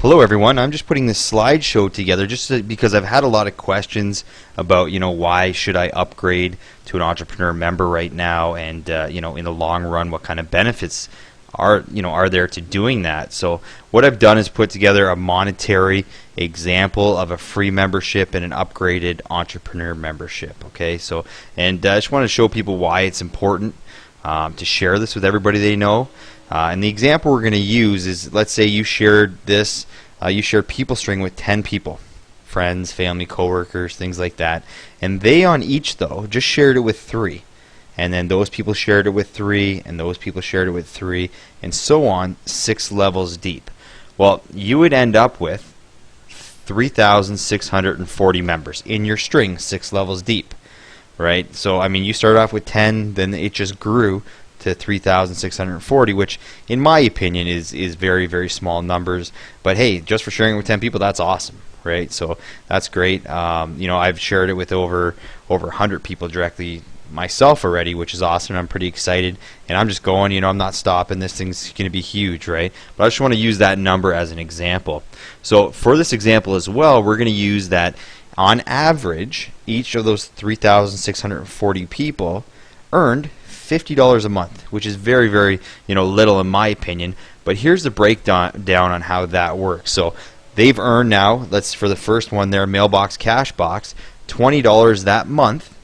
Hello everyone, I'm just putting this slideshow together because I've had a lot of questions about, why should I upgrade to an entrepreneur member right now, and in the long run, what kind of benefits are there to doing that. So what I've done is put together a monetary example of a free membership and an upgraded entrepreneur membership. Okay, so I just want to show people why it's important to share this with everybody they know. And the example we're going to use is, let's say you shared this, you shared PeopleString with 10 people, friends, family, coworkers, things like that, and they on each though just shared it with 3, and then those people shared it with 3, and those people shared it with 3, and so on, 6 levels deep. Well, you would end up with 3,640 members in your string, 6 levels deep, right? So I mean, you start off with 10, then it just grew to 3,640, which in my opinion is very, very small numbers, but hey, just for sharing it with 10 people, that's awesome, right? So that's great. I've shared it with over 100 people directly myself already, which is awesome. I'm pretty excited, and I'm just going, I'm not stopping. This thing's going to be huge, right? But I just want to use that number as an example. So for this example as well, we're going to use that on average, each of those 3,640 people earned $50 a month, which is very, very little in my opinion. But here's the breakdown on how that works. So they've earned now, for the first one there, mailbox cash box, $20 that month,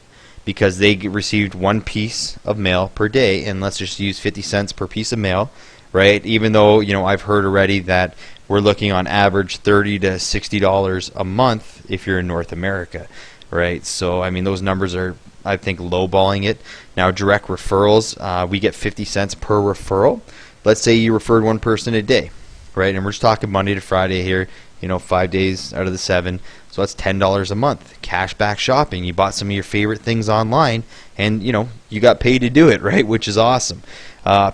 because they received 1 piece of mail per day, and let's just use 50 cents per piece of mail, right? Even though I've heard already that we're looking on average $30 to $60 a month if you're in North America, right? So I mean, those numbers are, I think, lowballing it. Now, direct referrals, we get 50 cents per referral. Let's say you referred 1 person a day, right? And we're just talking Monday to Friday here, 5 days out of the 7. So that's $10 a month. Cashback shopping, you bought some of your favorite things online, and you got paid to do it, right? Which is awesome.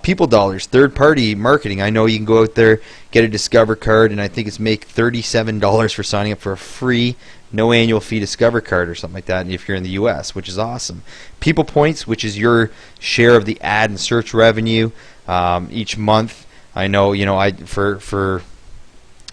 People dollars, third-party marketing. I know you can go out there, get a Discover card, and I think it's make $37 for signing up for a free, no annual fee Discover card or something like that if you're in the US, which is awesome. People points, which is your share of the ad and search revenue each month. I know, for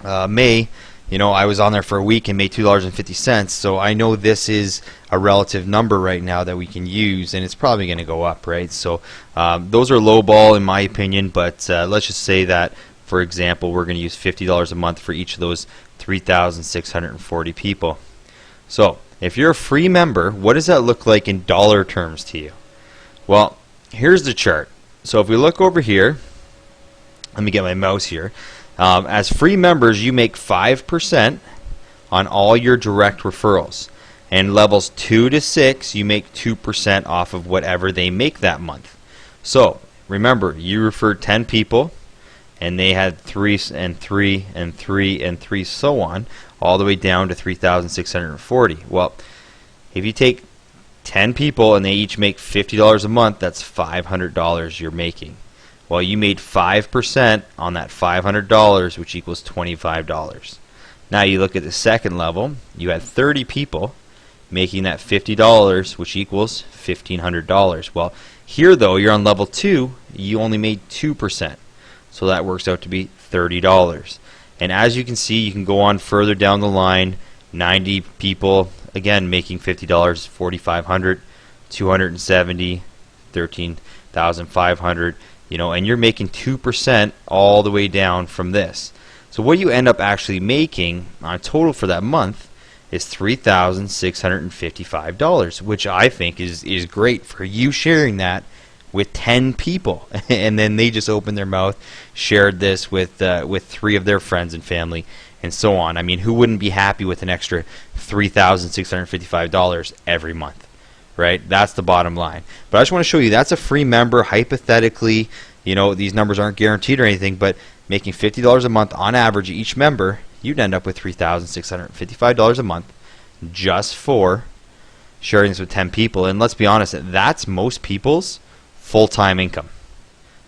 May, I was on there for a week and made $2.50, so I know this is a relative number right now that we can use, and it's probably going to go up, right? So those are low ball in my opinion, but let's just say that, for example, we're going to use $50 a month for each of those 3,640 people. So if you're a free member, what does that look like in dollar terms to you? Well, here's the chart. So if we look over here, let me get my mouse here. As free members, you make 5% on all your direct referrals. And levels 2 to 6, you make 2% off of whatever they make that month. So remember, you referred 10 people, and they had 3 and 3 and 3 and 3, so on, all the way down to 3,640. Well, if you take 10 people and they each make $50 a month, that's $500 you're making. Well, you made 5% on that $500, which equals $25. Now you look at the second level, you had 30 people making that $50, which equals $1,500. Well, here though, you're on level 2, you only made 2%. So that works out to be $30. And as you can see, you can go on further down the line, 90 people, again, making $50, $4,500, 270, 13,500, and you're making 2% all the way down from this. So what you end up actually making on total for that month is $3,655, which I think is great for you sharing that with 10 people, and then they just opened their mouth, shared this with 3 of their friends and family, and so on. I mean, who wouldn't be happy with an extra $3,655 every month, right? That's the bottom line. But I just want to show you that's a free member. Hypothetically, these numbers aren't guaranteed or anything, but making $50 a month on average each member, you'd end up with $3,655 a month just for sharing this with 10 people. And let's be honest, that's most people's full-time income.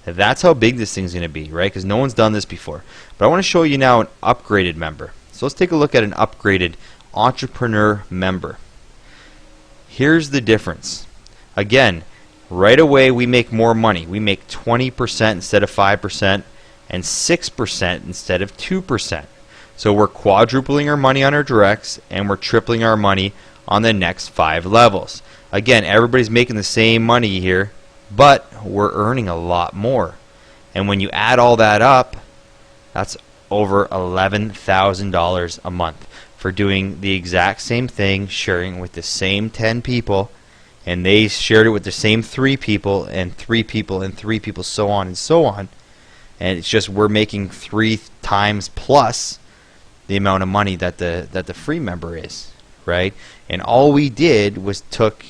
That's how big this thing's going to be, right? Because no one's done this before. But I want to show you now an upgraded member. So let's take a look at an upgraded entrepreneur member. Here's the difference. Again, right away we make more money. We make 20% instead of 5% and 6% instead of 2%. So we're quadrupling our money on our directs, and we're tripling our money on the next 5 levels. Again, everybody's making the same money here, but we're earning a lot more. And when you add all that up, that's over $11,000 a month for doing the exact same thing, sharing with the same 10 people, and they shared it with the same 3 people, and 3 people, and 3 people, so on and so on. And it's just we're making 3 times plus the amount of money that the free member is, right? And all we did was took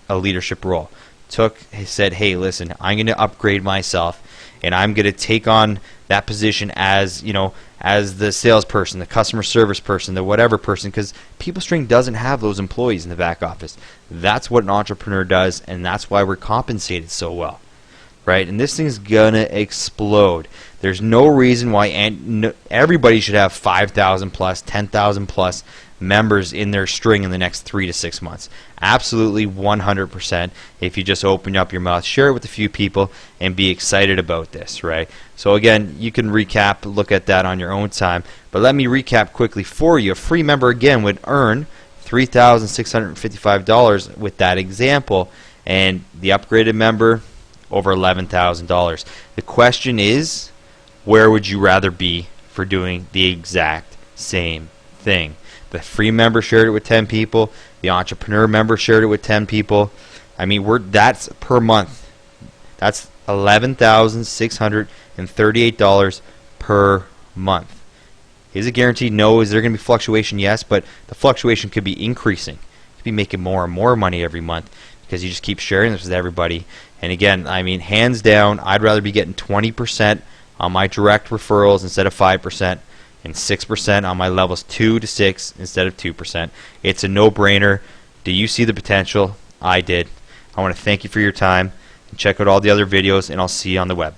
a leadership role. Said, hey, listen, I'm going to upgrade myself, and I'm going to take on that position as, you know, as the salesperson, the customer service person, the whatever person, because PeopleString doesn't have those employees in the back office. That's what an entrepreneur does, and that's why we're compensated so well, right? And this thing's gonna explode. There's no reason why everybody should have 5,000 plus, 10,000 plus members in their string in the next 3 to 6 months. Absolutely 100% if you just open up your mouth, share it with a few people, and be excited about this, right? So again, you can recap, look at that on your own time, but let me recap quickly for you. A free member, again, would earn $3,655 with that example, and the upgraded member, over $11,000. The question is, where would you rather be for doing the exact same thing? The free member shared it with 10 people. The entrepreneur member shared it with 10 people. I mean, that's per month. That's $11,638 per month. Is it guaranteed? No. Is there going to be fluctuation? Yes, but the fluctuation could be increasing. You could be making more and more money every month because you just keep sharing this with everybody. And again, I mean, hands down, I'd rather be getting 20% on my direct referrals instead of 5%. And 6% on my levels 2 to 6 instead of 2%. It's a no-brainer. Do you see the potential? I did. I want to thank you for your time. Check out all the other videos, and I'll see you on the web.